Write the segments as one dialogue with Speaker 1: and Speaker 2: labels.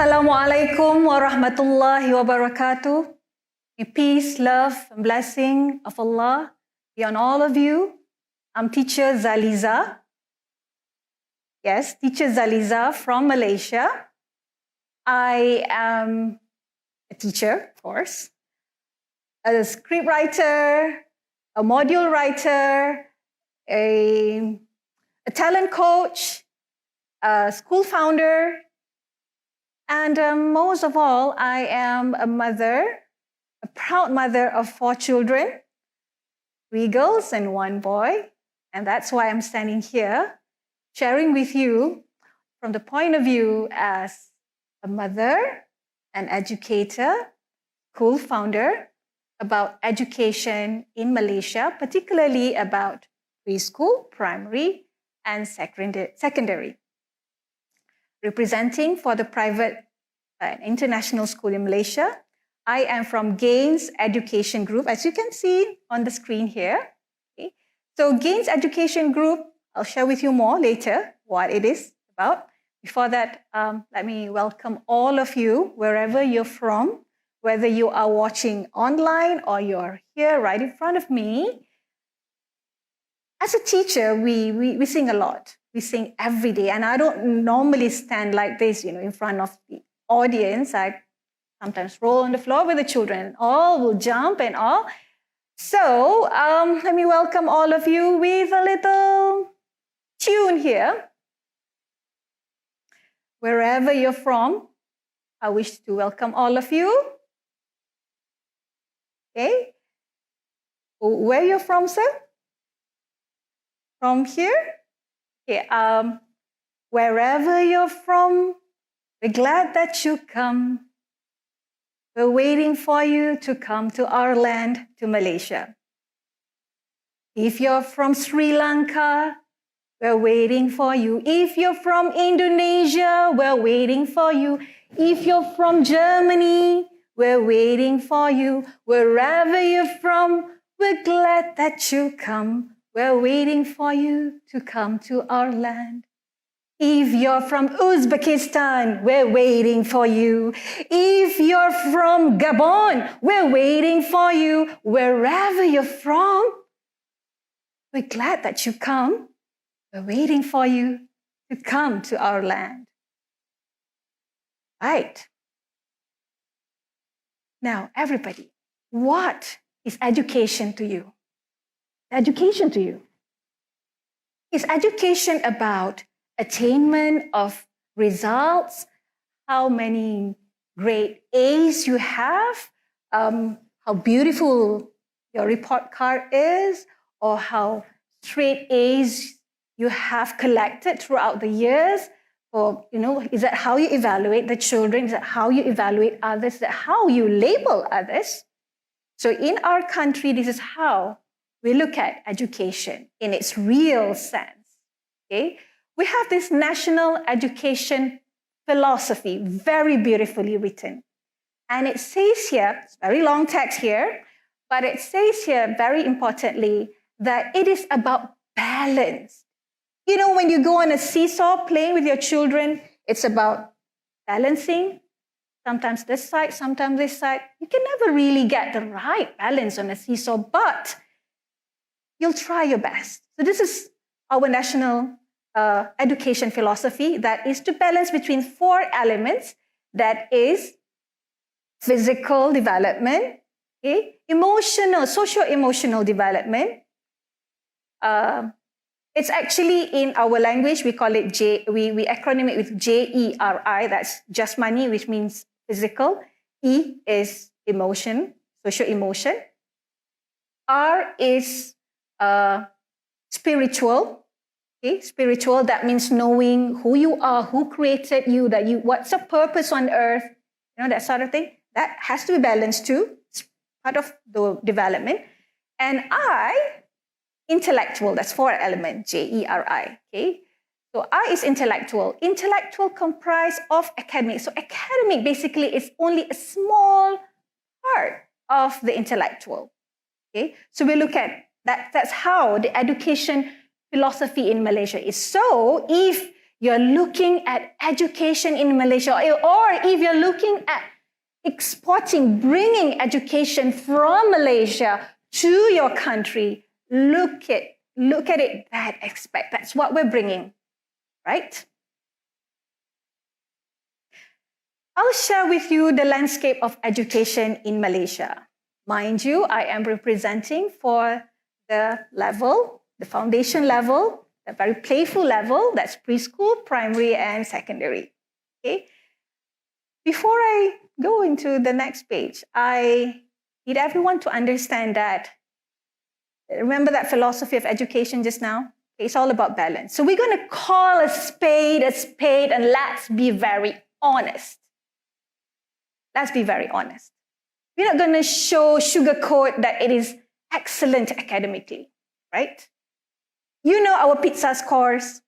Speaker 1: Assalamualaikum warahmatullahi wabarakatuh. May peace, love, and blessing of Allah be on all of you. I'm teacher Zaliza. Yes, teacher Zaliza from Malaysia. I am a teacher, of course, a script writer, a module writer, a talent coach, a school founder, and most of all, I am a mother, a proud mother of 4 children, 3 girls and 1 boy. And that's why I'm standing here, sharing with you from the point of view as a mother, an educator, school founder, about education in Malaysia, particularly about preschool, primary, and secondary. Representing for the private and international school in Malaysia, I am from Gains Education Group, as you can see on the screen here. Okay. So Gains Education Group, I'll share with you more later what it is about. Before that, let me welcome all of you, wherever you're from, whether you are watching online or you're here right in front of me. As a teacher, we sing a lot. We sing every day, and I don't normally stand like this, in front of the audience. I sometimes roll on the floor with the children, all will jump and all. So let me welcome all of you with a little tune here. Wherever you're from, I wish to welcome all of you. Okay, where you're from, sir? From here? Okay, wherever you're from, we're glad that you come. We're waiting for you to come to our land, to Malaysia. If you're from Sri Lanka, we're waiting for you. If you're from Indonesia, we're waiting for you. If you're from Germany, we're waiting for you. Wherever you're from, we're glad that you come. We're waiting for you to come to our land. If you're from Uzbekistan, we're waiting for you. If you're from Gabon, we're waiting for you. Wherever you're from, we're glad that you come. We're waiting for you to come to our land. Right. Now, everybody, what is education to you? Education to you. Is education about attainment of results, how many grade A's you have, how beautiful your report card is, or how straight A's you have collected throughout the years? Or, is that how you evaluate the children? Is that how you evaluate others? Is that how you label others? So in our country, this is how we look at education in its real sense. Okay? We have this national education philosophy, very beautifully written. And it says here, it's a very long text here, but it says here very importantly that it is about balance. When you go on a seesaw playing with your children, it's about balancing. Sometimes this side, sometimes this side. You can never really get the right balance on a seesaw, but you'll try your best. So this is our national education philosophy, that is to balance between 4 elements. That is physical development, okay? Emotional, socio-emotional development. It's actually in our language, we call it we acronym it with JERI, that's just money, which means physical. E is emotion, socio-emotion. R is spiritual. Okay, spiritual, that means knowing who you are, who created you, what's your purpose on earth, that sort of thing. That has to be balanced too. It's part of the development. And I, intellectual, that's 4 element, JERI. Okay, so I is intellectual. Intellectual comprised of academic. So academic basically is only a small part of the intellectual. Okay, so we look at that. That's how the education philosophy in Malaysia is. So if you're looking at education in Malaysia, or if you're looking at exporting, bringing education from Malaysia to your country, look at it that aspect. That's what we're bringing, right? I'll share with you the landscape of education in Malaysia. Mind you, I am representing for the level, the foundation level, the very playful level, that's preschool, primary, and secondary. Okay. Before I go into the next page, I need everyone to understand that, remember that philosophy of education just now? It's all about balance. So we're going to call a spade, and let's be very honest. Let's be very honest. We're not going to sugarcoat that it is excellent academically, right? You know our pizza scores.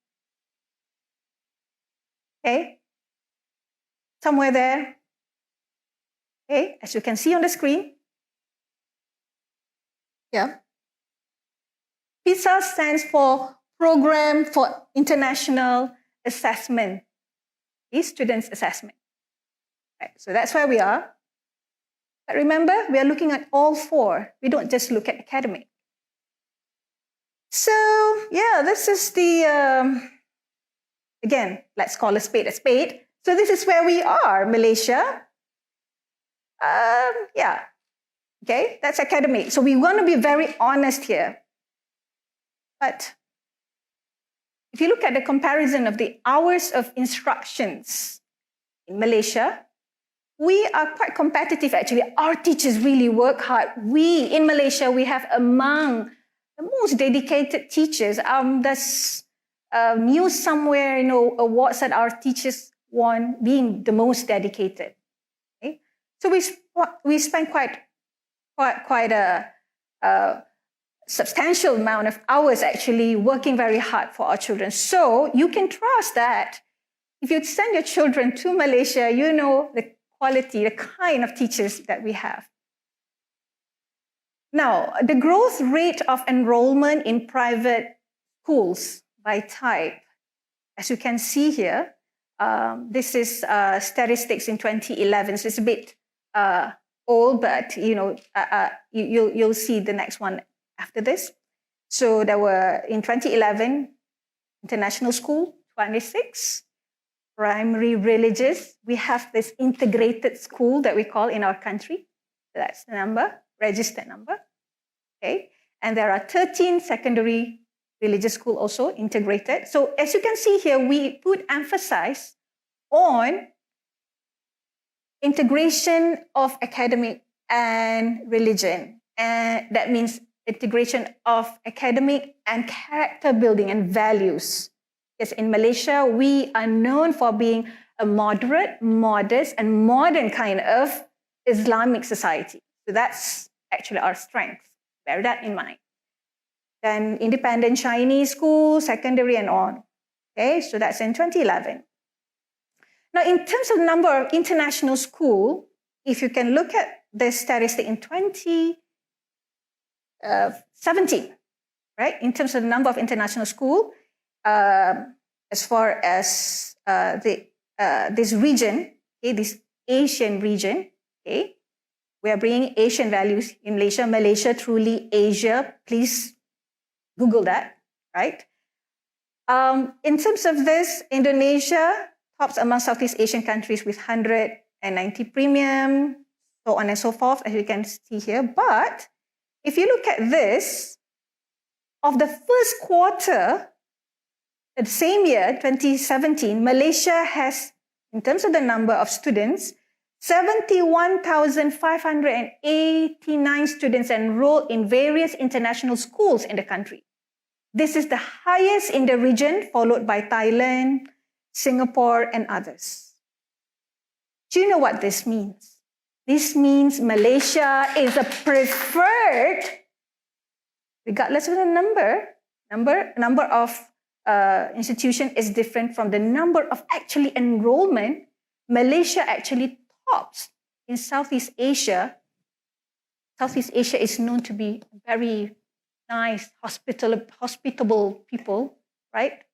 Speaker 1: Okay? Somewhere there. Okay, as you can see on the screen. Yeah. PISA stands for Program for International Assessment. It's students' assessment. Right, so that's where we are. But remember, we are looking at all four. We don't just look at academic. So, yeah, this is the, again, let's call a spade a spade. So this is where we are, Malaysia. Yeah, okay, that's academic. So we want to be very honest here. But if you look at the comparison of the hours of instructions in Malaysia, we are quite competitive actually. Our teachers really work hard. We, in Malaysia, we have among the most dedicated teachers. There's news somewhere, awards that our teachers won being the most dedicated. Okay? So we spend quite a substantial amount of hours actually working very hard for our children. So you can trust that if you send your children to Malaysia, you know the quality, the kind of teachers that we have. Now, the growth rate of enrollment in private schools by type, as you can see here, this is statistics in 2011. So it's a bit old, but you'll see the next one after this. So there were, in 2011, international school, 26. Primary religious, we have this integrated school that we call in our country. So that's the number, registered number. Okay, and there are 13 secondary religious school also integrated. So as you can see here, we put emphasis on integration of academic and religion. And that means integration of academic and character building and values. Yes, in Malaysia, we are known for being a moderate, modest, and modern kind of Islamic society. So that's actually our strength. Bear that in mind. Then independent Chinese school, secondary, and on. Okay, so that's in 2011. Now, in terms of number of international school, if you can look at the statistic in 2017, right? In terms of the number of international school, as far as this region, okay, this Asian region, okay, we are bringing Asian values in Malaysia. Malaysia, truly Asia. Please Google that, right? In terms of this, Indonesia tops among Southeast Asian countries with 190 premium, so on and so forth, as you can see here. But if you look at this, of the first quarter, the same year, 2017, Malaysia has, in terms of the number of students, 71,589 students enrolled in various international schools in the country. This is the highest in the region, followed by Thailand, Singapore, and others. Do you know what this means? This means Malaysia is a preferred, regardless of the number of institution is different from the number of actually enrollment. Malaysia actually tops in Southeast Asia. Southeast Asia is known to be very nice, hospitable people, right?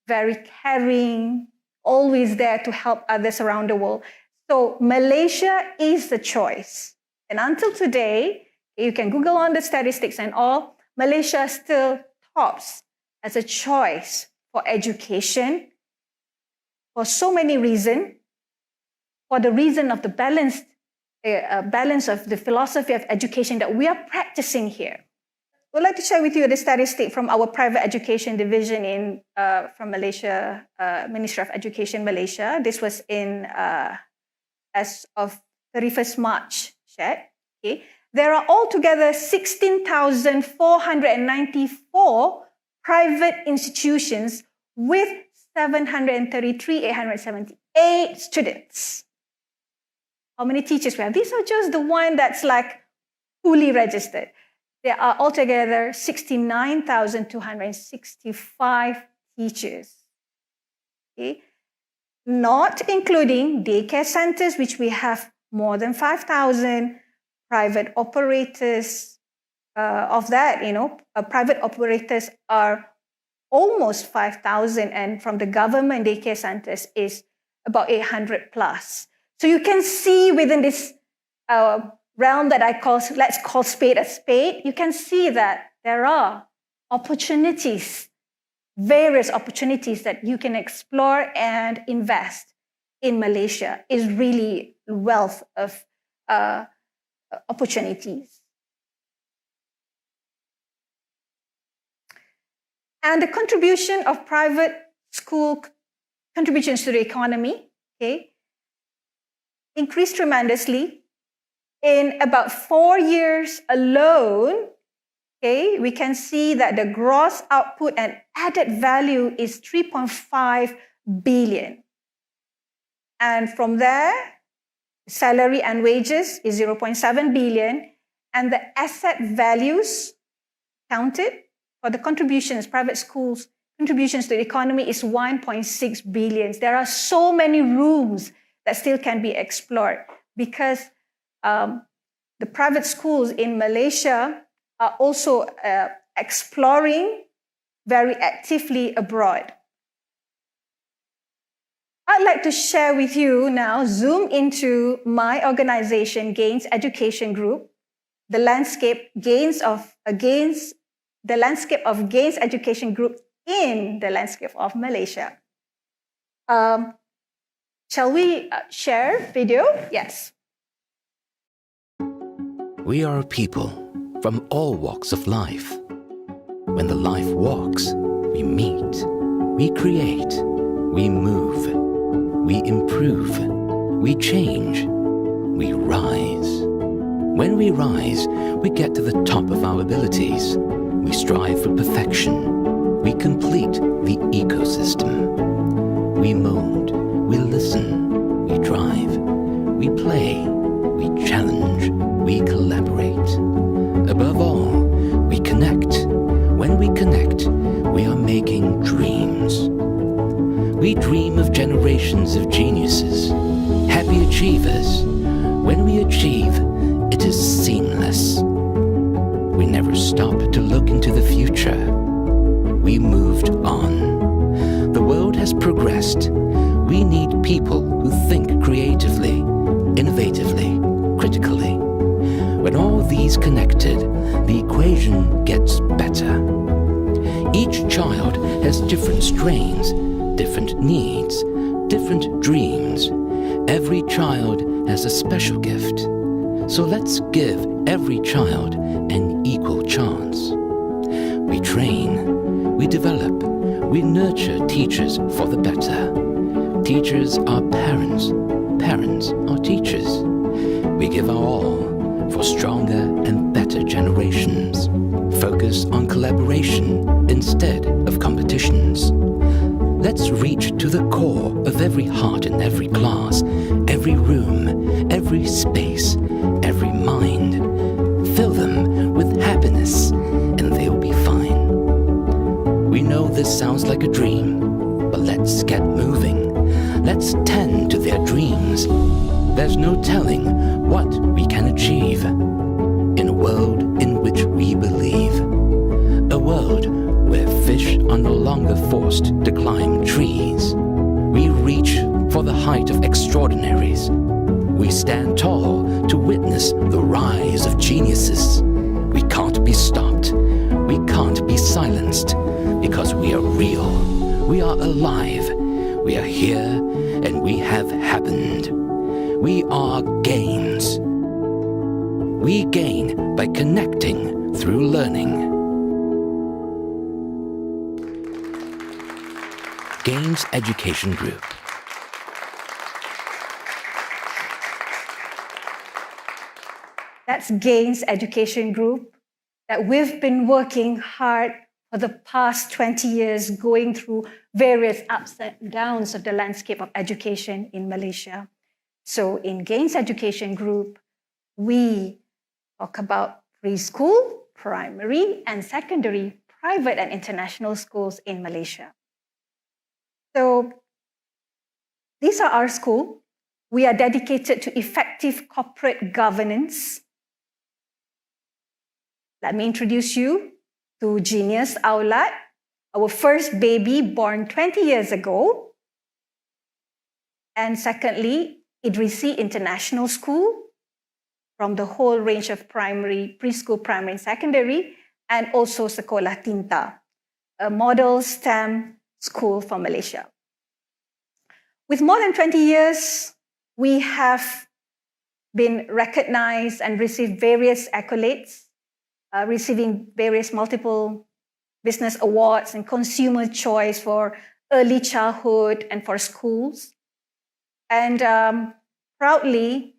Speaker 1: very caring, always there to help others around the world. So Malaysia is the choice. And until today, you can Google on the statistics and all, Malaysia still tops as a choice for education for so many reasons. For the reason of the balance of the philosophy of education that we are practicing here. We'd like to share with you the statistic from our private education division from Malaysia, Ministry of Education Malaysia. This was as of 31st March shared. Okay. There are altogether 16,494 private institutions with 733,878 students. How many teachers we have? These are just the one that's like fully registered. There are altogether 69,265 teachers. Okay? Not including daycare centers, which we have more than 5,000, private operators. Of that, private operators are almost 5,000, and from the government daycare centers is about 800 plus. So you can see within this realm that let's call spade a spade, you can see that there are opportunities, various opportunities that you can explore and invest in Malaysia. Is really wealth of opportunities. And the contribution of private school contributions to the economy, okay, increased tremendously. In about 4 years alone, okay, we can see that the gross output and added value is 3.5 billion. And from there, salary and wages is 0.7 billion, and the asset values counted for the contributions, private schools, contributions to the economy is 1.6 billion. There are so many rooms that still can be explored because the private schools in Malaysia are also exploring very actively abroad. I'd like to share with you now, zoom into my organization, Gains Education Group, the landscape of Gains Education Group in the landscape of Malaysia. Shall we share video? Yes.
Speaker 2: We are a people from all walks of life. When the life walks, we meet, we create, we move, we improve, we change, we rise. When we rise, we get to the top of our abilities. We strive for perfection. We complete the ecosystem. We mold, we listen, we drive, we play, we challenge, we collaborate. Above all, we connect. When we connect, we are making dreams. We dream of generations of geniuses, happy achievers. When we achieve, it is seamless. We never stop to look into the future. We moved on. The world has progressed. We need people who think creatively, innovatively, critically. When all these connected, the equation gets better. Each child has different strains, different needs, different dreams. Every child has a special gift. So let's give every child an equal chance. We train, we develop, we nurture teachers for the better. Teachers are parents, parents are teachers. We give our all for stronger and better generations. Focus on collaboration instead of competitions. Let's reach to the core of every heart in every class, every room, every space, every mind. Fill them with happiness and they'll be fine. We know this sounds like a dream, but let's get moving. Let's tend to their dreams. There's no telling what we can achieve in a world in which we believe. A world where fish are no longer forced to climb trees. We reach for the height of extraordinaries. We stand tall to witness the rise of geniuses. We can't be stopped. We can't be silenced because we are real. We are alive. We are here and we have happened. We are gains. We gain by connecting through learning. Gains Education Group.
Speaker 1: That's Gains Education Group that we've been working hard for the past 20 years, going through various ups and downs of the landscape of education in Malaysia. So in Gains Education Group, we talk about preschool, primary, and secondary, private and international schools in Malaysia. So these are our schools. We are dedicated to effective corporate governance. Let me introduce you to Genius Aulad, our first baby born 20 years ago. And secondly, Idrisi International School, from the whole range of primary, preschool, primary, and secondary, and also Sekolah Tinta, a model STEM school for Malaysia. With more than 20 years, we have been recognized and received various accolades, receiving various multiple business awards and consumer choice for early childhood and for schools. And proudly,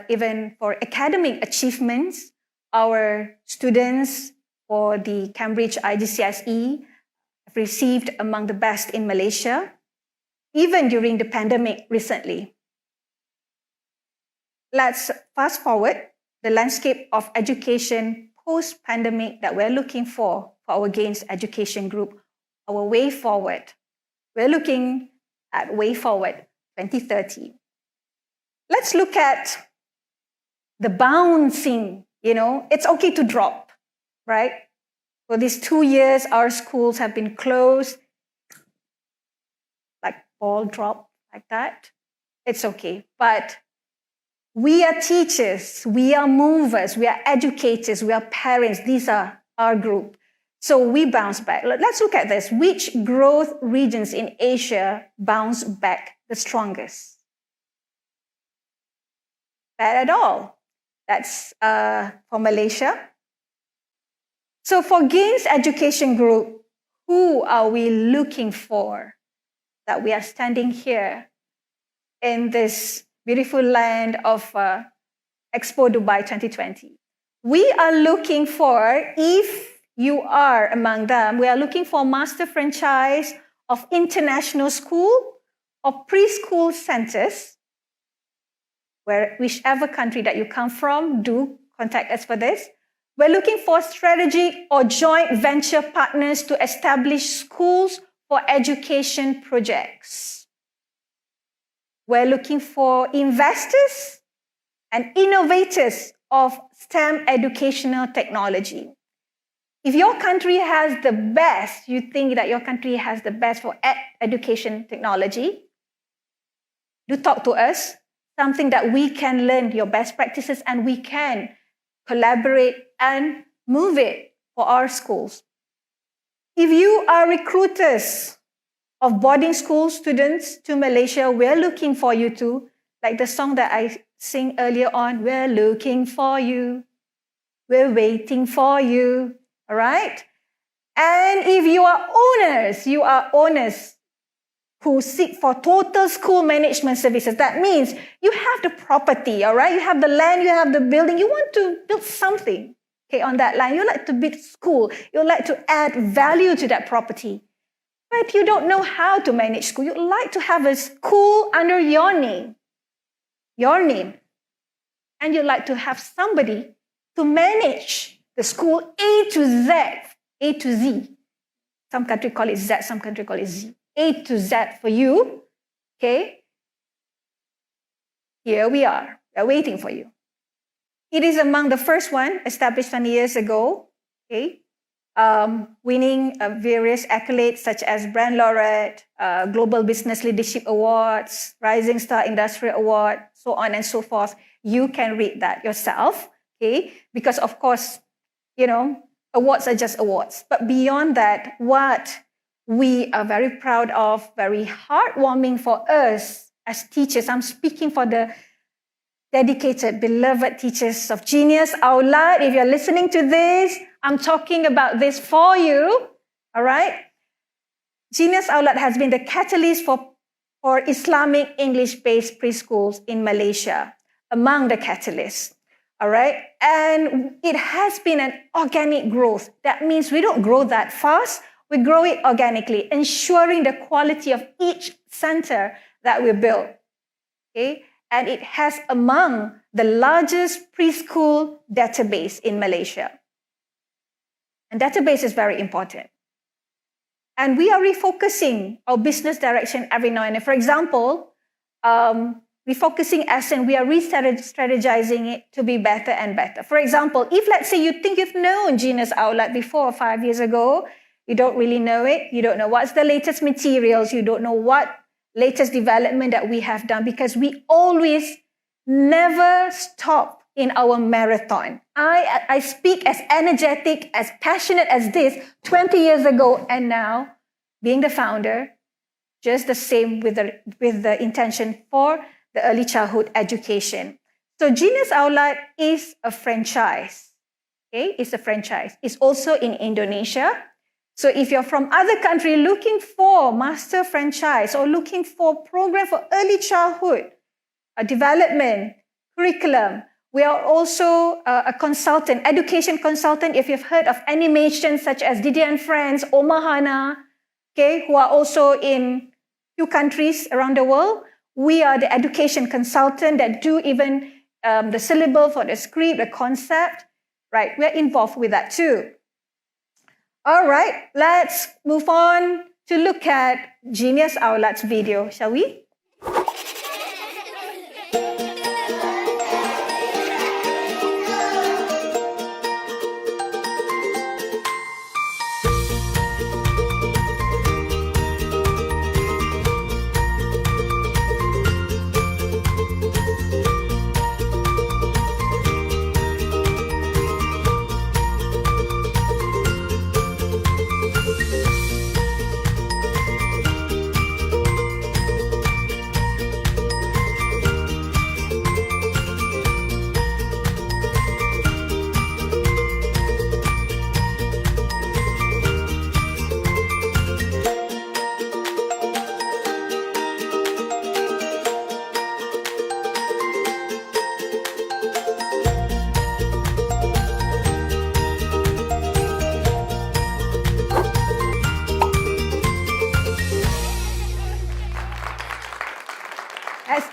Speaker 1: even for academic achievements, our students for the Cambridge IGCSE have received among the best in Malaysia, even during the pandemic recently. Let's fast forward the landscape of education post-pandemic that we're looking for our Gains Education Group, our way forward. We're looking at way forward 2030. Let's look at the bouncing, it's okay to drop, right? For these 2 years, our schools have been closed, like ball drop, like that. It's okay. But we are teachers, we are movers, we are educators, we are parents. These are our group. So we bounce back. Let's look at this. Which growth regions in Asia bounce back the strongest? Bad at all. That's for Malaysia. So for Gains Education Group, who are we looking for that we are standing here in this beautiful land of Expo Dubai 2020? We are looking for, if you are among them, we are looking for master franchise of international school or preschool centers, whichever country that you come from, do contact us for this. We're looking for strategic or joint venture partners to establish schools for education projects. We're looking for investors and innovators of STEM educational technology. If your country has the best, you think that your country has the best for education technology, do talk to us, something that we can learn your best practices and we can collaborate and move it for our schools. If you are recruiters of boarding school students to Malaysia, we're looking for you too. Like the song that I sing earlier on, we're looking for you. We're waiting for you. All right? And if you are owners who seek for total school management services, that means you have the property, all right? You have the land, you have the building. You want to build something, okay, on that land. You like to build school. You like to add value to that property. But you don't know how to manage school. You'd like to have a school under your name. And you'd like to have somebody to manage the school A to Z. Some country call it Z, some country call it Z. A to Z for you, okay? Here we are. We're waiting for you. It is among the first one established 20 years ago, okay? winning various accolades such as Brand Laureate, Global Business Leadership Awards, Rising Star Industrial Award, so on and so forth. You can read that yourself, okay? Because of course, awards are just awards. But beyond that, what we are very proud of, very heartwarming for us as teachers, I'm speaking for the dedicated, beloved teachers of Genius Aulad. If you're listening to this, I'm talking about this for you, all right? Genius Aulad has been the catalyst for Islamic English-based preschools in Malaysia, among the catalysts, all right? And it has been an organic growth. That means we don't grow that fast, we grow it organically, ensuring the quality of each center that we build, okay? And it has among the largest preschool database in Malaysia. And database is very important. And we are refocusing our business direction every now and then. For example, refocusing as in we are re-strategizing it to be better and better. For example, if let's say you think you've known Genius Aulad before 5 years ago, you don't really know it, you don't know what's the latest materials, you don't know what latest development that we have done, because we always never stop in our marathon. I speak as energetic, as passionate as this 20 years ago, and now being the founder, just the same with the intention for the early childhood education. So Genius Aulad is a franchise. Okay, it's a franchise. It's also in Indonesia. So if you're from other country looking for master franchise or looking for program for early childhood development, curriculum, we are also a consultant, education consultant. If you've heard of animations such as Didi and Friends, Omahana, okay, who are also in few countries around the world, we are the education consultant that do even the syllable for the script, the concept, right? We're involved with that too. All right, let's move on to look at Genius Aulad's video, shall we?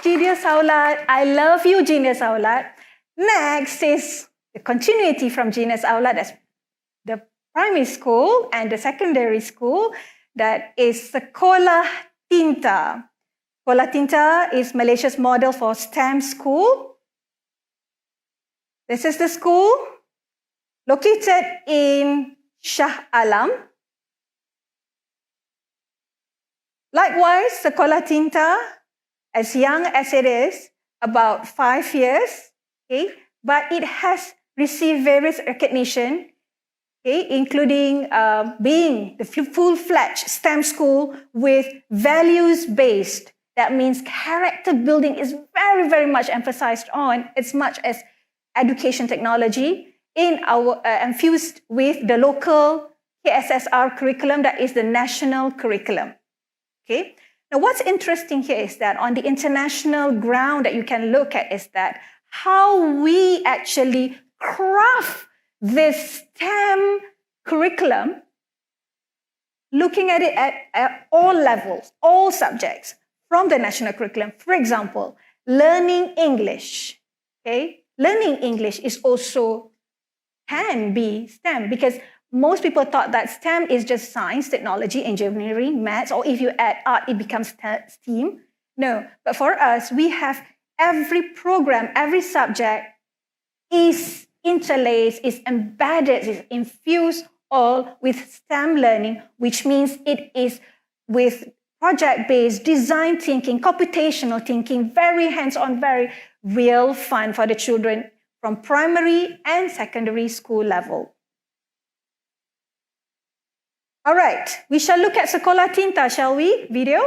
Speaker 1: Genius Aulad, I love you, Genius Aulad. Next is the continuity from Genius Aulad, that's the primary school and the secondary school, that is Sekolah Tinta. Sekolah Tinta is Malaysia's model for STEM school. This is the school located in Shah Alam. Likewise, Sekolah Tinta, as young as it is, about 5 years, okay, but it has received various recognition, okay, including being the full-fledged STEM school with values-based. That means character building is very, very much emphasized on, as much as education technology in our infused with the local KSSR curriculum, that is the national curriculum. Okay. Now, what's interesting here is that on the international ground that you can look at is that how we actually craft this STEM curriculum, looking at it at all levels, all subjects from the national curriculum. For example, learning English. Okay, learning English is also can be STEM, because most people thought that STEM is just science, technology, engineering, maths, or if you add art, it becomes STEAM. No, but for us, we have every program, every subject is interlaced, is embedded, is infused all with STEM learning, which means it is with project-based design thinking, computational thinking, very hands-on, very real fun for the children from primary and secondary school level. All right, we shall look at Sekolah Tinta, shall we? Video.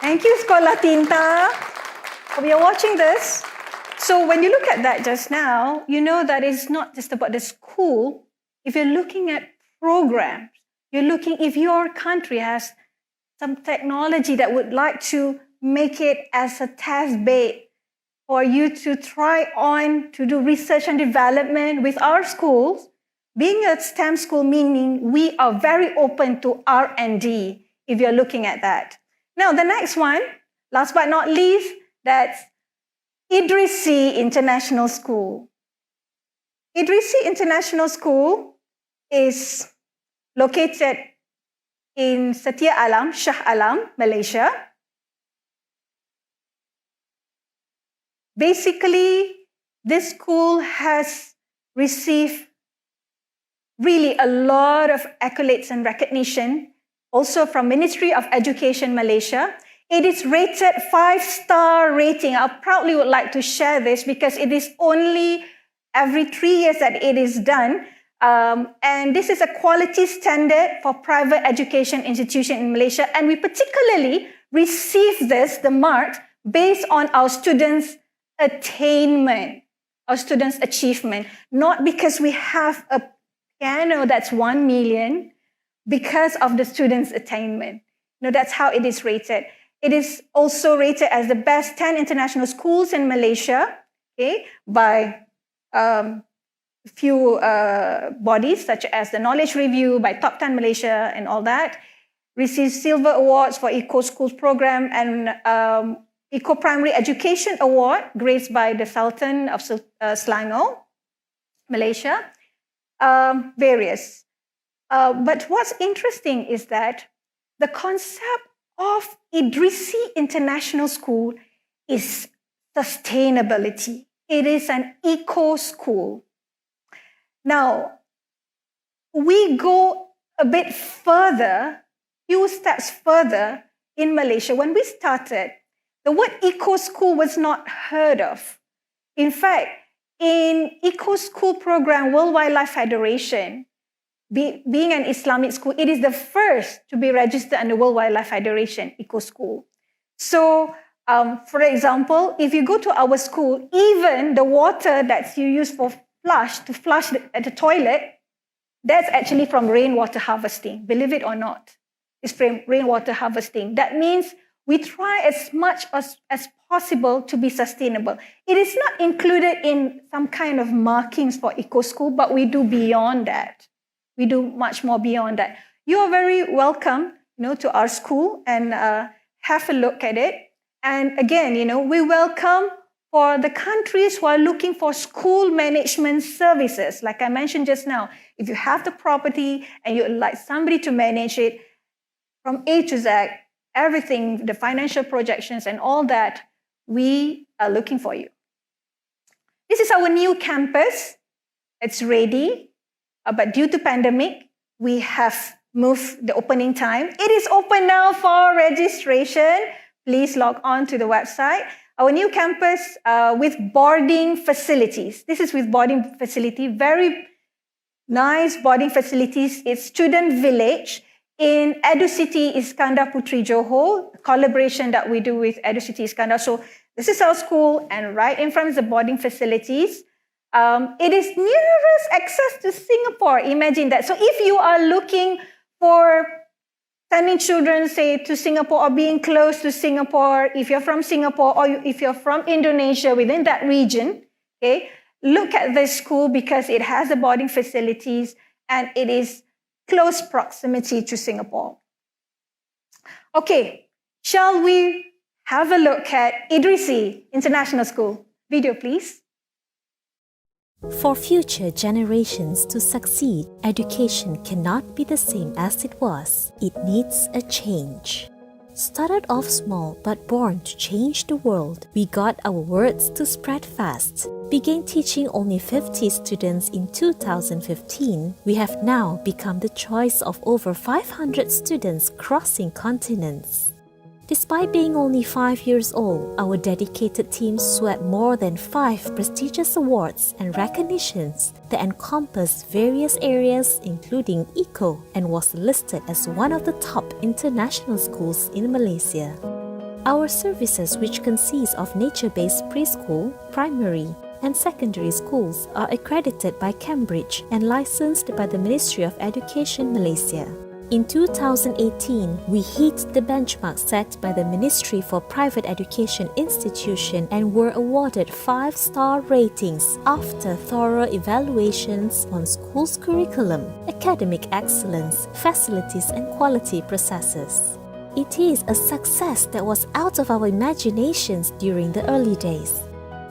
Speaker 1: Thank you, Sekolah Tinta. Hope you're watching this. So when you look at that just now, you know that it's not just about the school. If you're looking at programs, you're looking if your country has some technology that would like to make it as a test bed for you to try on to do research and development with our schools. Being a STEM school meaning we are very open to R&D if you're looking at that. Now, the next one, last but not least, that's Idrisi International School. Idrisi International School is located in Setia Alam, Shah Alam, Malaysia. Basically, this school has received really a lot of accolades and recognition, also from Ministry of Education Malaysia. It is rated 5-star rating. I proudly would like to share this because it is only every 3 years that it is done. And this is a quality standard for private education institution in Malaysia. And we particularly receive this, the mark, based on our students' attainment, our students' achievement. Not because we have a piano that's 1 million, because of the students' attainment. No, that's how it is rated. It is also rated as the best 10 international schools in Malaysia, okay, by few bodies such as the Knowledge Review, by Top 10 Malaysia and all that. Receives silver awards for Eco Schools program and Eco Primary Education Award, graced by the Sultan of Selangor, Malaysia. Various. But what's interesting is that the concept of Idrisi International School is sustainability. It is an eco school. Now, we go a bit further, few steps further in Malaysia. When we started, the word eco school was not heard of. In fact, in Eco School Program, World Wildlife Federation, being an Islamic school, it is the first to be registered under World Wildlife Federation, Eco School. So, for example, if you go to our school, even the water that you use to flush at the toilet, that's actually from rainwater harvesting, believe it or not. It's from rainwater harvesting. That means we try as much as possible to be sustainable. It is not included in some kind of markings for Eco School, but we do beyond that. We do much more beyond that. You are very welcome, to our school and have a look at it. And again, we welcome for the countries who are looking for school management services. Like I mentioned just now, if you have the property and you'd like somebody to manage it from A to Z, everything, the financial projections and all that, we are looking for you. This is our new campus. It's ready, but due to pandemic, we have moved the opening time. It is open now for registration. Please log on to the website. Our new campus with boarding facilities. This is with boarding facility, very nice boarding facilities. It's student village in EduCity Iskandar Putri Johor, collaboration that we do with EduCity Iskandar. So this is our school, and right in front is the boarding facilities. It is nearest access to Singapore. Imagine that. So if you are looking for sending children, say, to Singapore or being close to Singapore, if you're from Singapore or if you're from Indonesia within that region, okay, look at this school because it has the boarding facilities and it is close proximity to Singapore. Okay, shall we have a look at Idrisi International School? Video, please.
Speaker 3: For future generations to succeed, education cannot be the same as it was. It needs a change. Started off small but born to change the world, we got our words to spread fast. Began teaching only 50 students in 2015, we have now become the choice of over 500 students crossing continents. Despite being only 5 years old, our dedicated team swept more than 5 prestigious awards and recognitions that encompass various areas including Eco, and was listed as one of the top international schools in Malaysia. Our services, which consist of nature-based preschool, primary, and secondary schools, are accredited by Cambridge and licensed by the Ministry of Education Malaysia. In 2018, we hit the benchmark set by the Ministry for Private Education Institution and were awarded 5-star ratings after thorough evaluations on schools' curriculum, academic excellence, facilities and quality processes. It is a success that was out of our imaginations during the early days.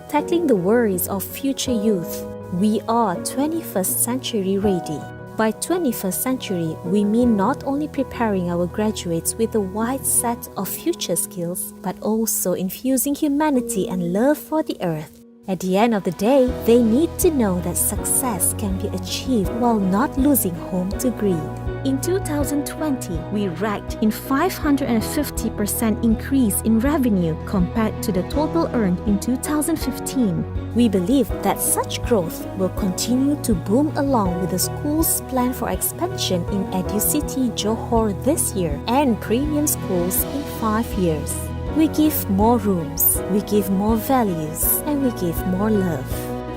Speaker 3: Tackling the worries of future youth, we are 21st century ready. By 21st century, we mean not only preparing our graduates with a wide set of future skills, but also infusing humanity and love for the earth. At the end of the day, they need to know that success can be achieved while not losing home to greed. In 2020, we ranked in 550% increase in revenue compared to the total earned in 2015. We believe that such growth will continue to boom along with the school's plan for expansion in EduCity Johor this year and premium schools in 5 years. We give more rooms, we give more values, and we give more love.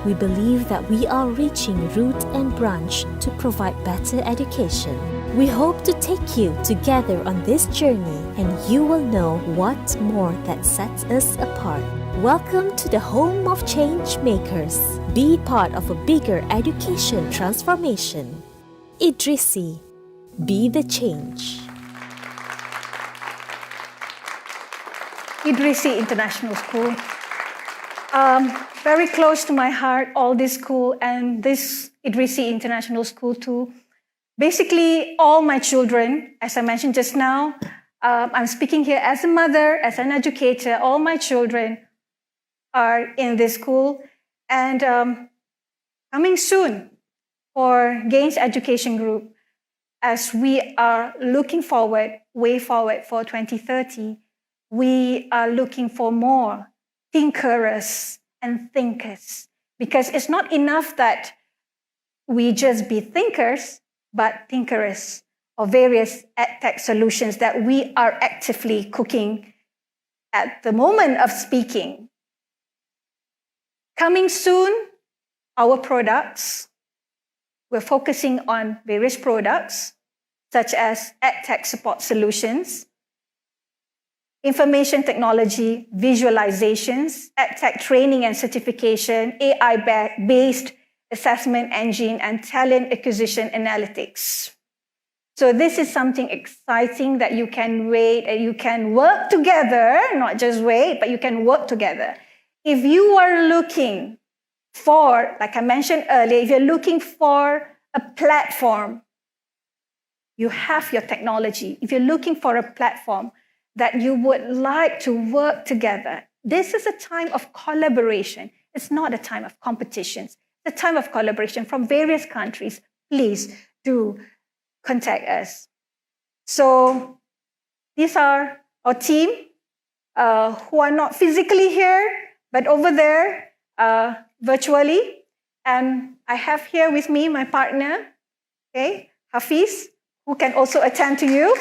Speaker 3: We believe that we are reaching root and branch to provide better education. We hope to take you together on this journey, and you will know what more that sets us apart. Welcome to the home of change makers. Be part of a bigger education transformation. Idrisi, be the change.
Speaker 1: Idrisi International School. Very close to my heart, all this school and this Idrisi International School too. Basically, all my children, as I mentioned just now, I'm speaking here as a mother, as an educator, all my children are in this school. And coming soon for Gains Education Group, as we are looking forward, way forward for 2030, we are looking for more thinkers and thinkers. Because it's not enough that we just be thinkers, but thinkers of various edtech solutions that we are actively cooking at the moment of speaking. Coming soon, our products. We're focusing on various products, such as edtech support solutions, information technology, visualizations, edtech training and certification, AI-based assessment engine, and talent acquisition analytics. So this is something exciting that you can wait and you can work together, not just wait, but you can work together. If you are looking for, like I mentioned earlier, if you're looking for a platform, you have your technology. If you're looking for a platform that you would like to work together, this is a time of collaboration. It's not a time of competitions. It's a time of collaboration from various countries. Please do contact us. So these are our team who are not physically here, but over there virtually. And I have here with me my partner, okay, Hafiz, who can also attend to you.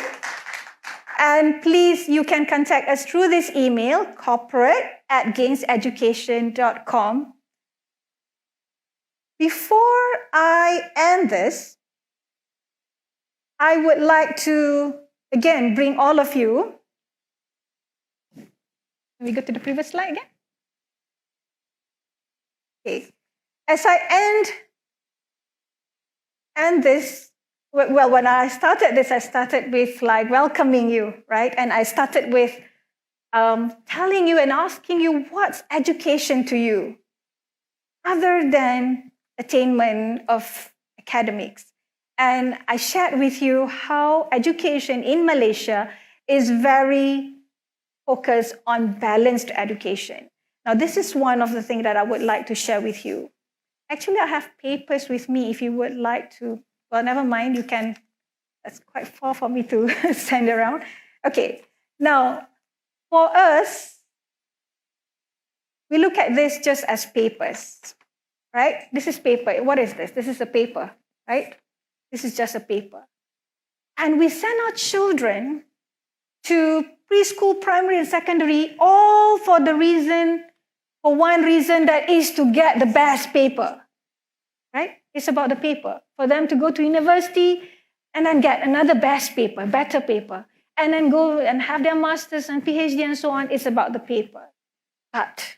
Speaker 1: And please, you can contact us through this email, corporate@gainseducation.com. Before I end this, I would like to, again, bring all of you. Can we go to the previous slide again? Okay. As I end this, well, when I started this, I started with like welcoming you, right? And I started with telling you and asking you, what's education to you? Other than attainment of academics. And I shared with you how education in Malaysia is very focused on balanced education. Now, this is one of the things that I would like to share with you. Actually, I have papers with me if you would like to. Well, never mind, you can. That's quite far for me to send around. Okay, now, for us, we look at this just as papers, right? This is paper. What is this? This is a paper, right? This is just a paper. And we send our children to preschool, primary, and secondary, all for one reason, that is to get the best paper, right? It's about the paper. For them to go to university and then get another best paper, better paper, and then go and have their masters and PhD and so on. It's about the paper. But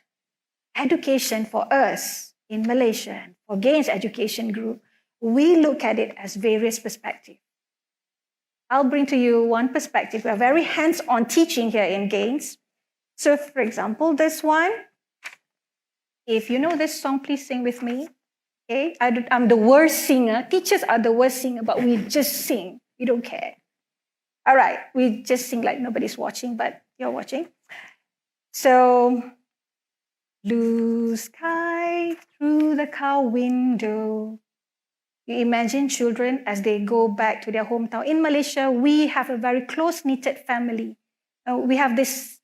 Speaker 1: education for us in Malaysia, and for Gains Education Group, we look at it as various perspectives. I'll bring to you one perspective. We're very hands-on teaching here in Gains. So, for example, this one. If you know this song, please sing with me. Okay, I'm the worst singer. Teachers are the worst singer, but we just sing. We don't care. All right, we just sing like nobody's watching, but you're watching. So, blue sky through the car window. You imagine children as they go back to their hometown. In Malaysia, we have a very close-knitted family. We have this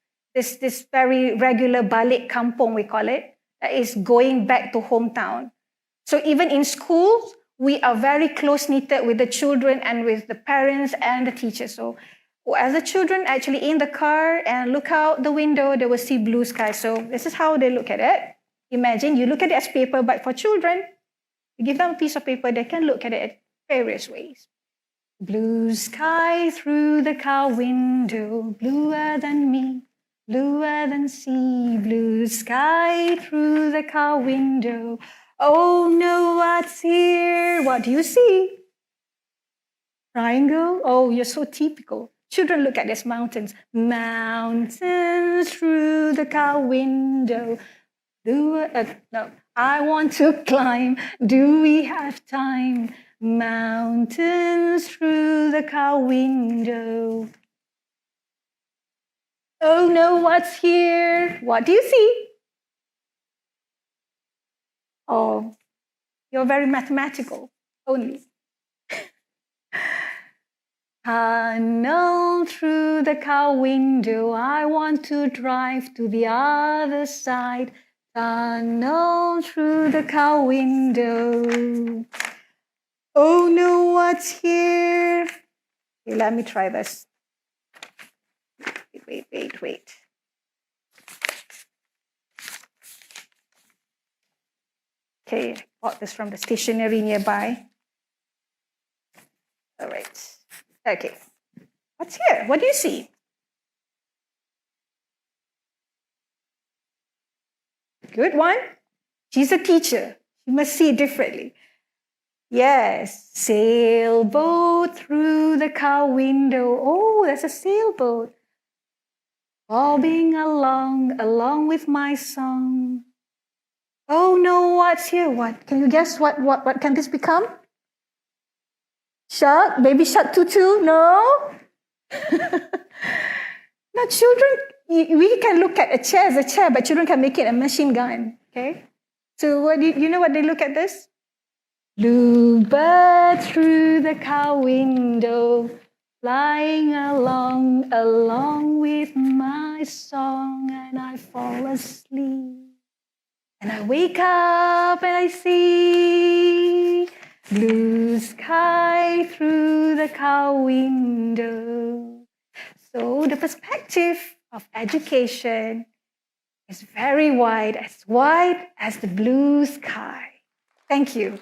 Speaker 1: very regular balik kampung, we call it, that is going back to hometown. So even in schools, we are very close-knitted with the children and with the parents and the teachers. So as the children actually in the car and look out the window, they will see blue sky. So this is how they look at it. Imagine you look at it as paper, but for children, you give them a piece of paper, they can look at it various ways. Blue sky through the car window, bluer than me, bluer than sea. Blue sky through the car window. Oh no, what's here? What do you see? Triangle? Oh, you're so typical. Children look at these mountains. Mountains through the car window. No, I want to climb. Do we have time? Mountains through the car window. Oh no, what's here? What do you see? Oh, you're very mathematical only. Tunnel through the car window. I want to drive to the other side. Tunnel through the car window. Oh no, what's here? Okay, let me try this. Wait. Okay, I bought this from the stationery nearby. All right. Okay. What's here? What do you see? Good one. She's a teacher. You must see it differently. Yes, sailboat through the car window. Oh, that's a sailboat. Bobbing along with my song. Oh no, what's here? What? Can you guess what can this become? Shark? Baby shark tutu? No? Now children, we can look at a chair as a chair, but children can make it a machine gun. Okay? So what you know what they look at this? Bluebird through the car window, flying along with my song, and I fall asleep. And I wake up and I see blue sky through the car window. So the perspective of education is very wide as the blue sky. Thank you.